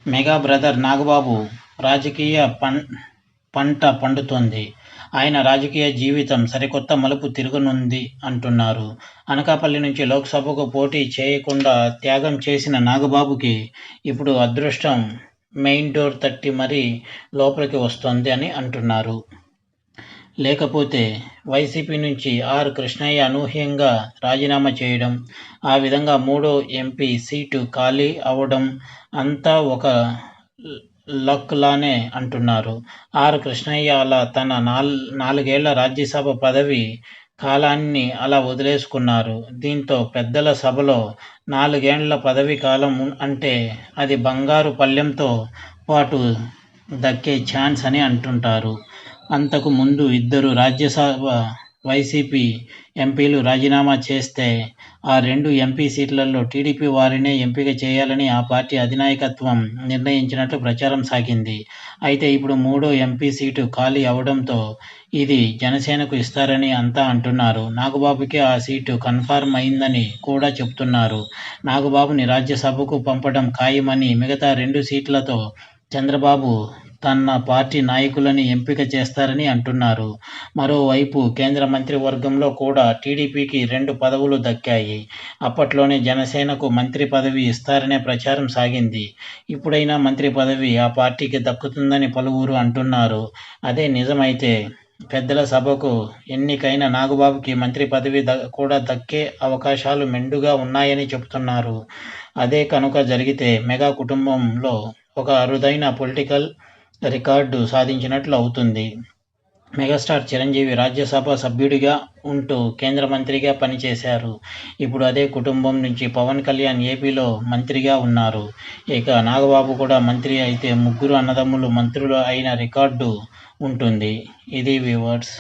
Mega brother Nagababu రాజకీయ పంట పండుతోంది. ఆయన రాజకీయ జీవితం సరికొత్త మలుపు తిరగనుంది అంటున్నారు. అనకాపల్లి నుంచి లోక్సభకు పోటీ చేయకుండా త్యాగం చేసిన నాగబాబుకి ఇప్పుడు అదృష్టం మెయిన్ డోర్ తట్టి మరీ లోపలికి వస్తోంది అని అంటున్నారు. లేకపోతే వైసీపీ నుంచి ఆర్ కృష్ణయ్య అనూహ్యంగా రాజీనామా చేయడం, ఆ విధంగా మూడో ఎంపీ సీటు ఖాళీ అవడం అంతా ఒక లక్ లానే అంటున్నారు. ఆర్ కృష్ణయ్య అలా తన నాలుగేళ్ల రాజ్యసభ పదవి కాలాన్ని అలా వదిలేసుకున్నారు. దీంతో పెద్దల సభలో 4 ఏళ్ల పదవీ కాలం అంటే అది బంగారు పళ్ళెంతో పాటు దక్కే ఛాన్స్ అని అంటుంటారు. అంతకు ముందు ఇద్దరు రాజ్యసభ వైసీపీ ఎంపీలు రాజీనామా చేస్తే ఆ 2 ఎంపీ సీట్లలో టీడీపీ వారినే ఎంపిక చేయాలని ఆ పార్టీ అధినాయకత్వం నిర్ణయించినట్లు ప్రచారం సాగింది. అయితే ఇప్పుడు మూడో ఎంపీ సీటు ఖాళీ అవడంతో ఇది జనసేనకు ఇస్తారని అంతా అంటున్నారు. నాగబాబుకే ఆ సీటు కన్ఫర్మ్ అయిందని కూడా చెబుతున్నారు. నాగబాబుని రాజ్యసభకు పంపడం ఖాయమని, మిగతా 2 సీట్లతో చంద్రబాబు తన పార్టీ నాయకులని ఎంపిక చేస్తారని అంటున్నారు. మరోవైపు కేంద్ర మంత్రివర్గంలో కూడా టీడీపీకి 2 పదవులు దక్కాయి. అప్పట్లోనే జనసేనకు మంత్రి పదవి ఇస్తారనే ప్రచారం సాగింది. ఇప్పుడైనా మంత్రి పదవి ఆ పార్టీకి దక్కుతుందని పలువురు అంటున్నారు. అదే నిజమైతే పెద్దల సభకు ఎన్నికైన నాగబాబుకి మంత్రి పదవి కూడా దక్కే అవకాశాలు మెండుగా ఉన్నాయని చెబుతున్నారు. అదే కనుక జరిగితే మెగా కుటుంబంలో ఒక అరుదైన పొలిటికల్ రికార్డు సాధించినట్లు అవుతుంది. మెగాస్టార్ చిరంజీవి రాజ్యసభ సభ్యుడిగా ఉంటూ కేంద్ర మంత్రిగా పనిచేశారు. ఇప్పుడు అదే కుటుంబం నుంచి పవన్ కళ్యాణ్ ఏపీలో మంత్రిగా ఉన్నారు. ఇక నాగబాబు కూడా మంత్రి అయితే 3 అన్నదమ్ములు మంత్రులు అయిన రికార్డు ఉంటుంది. ఇది వ్యూవర్స్.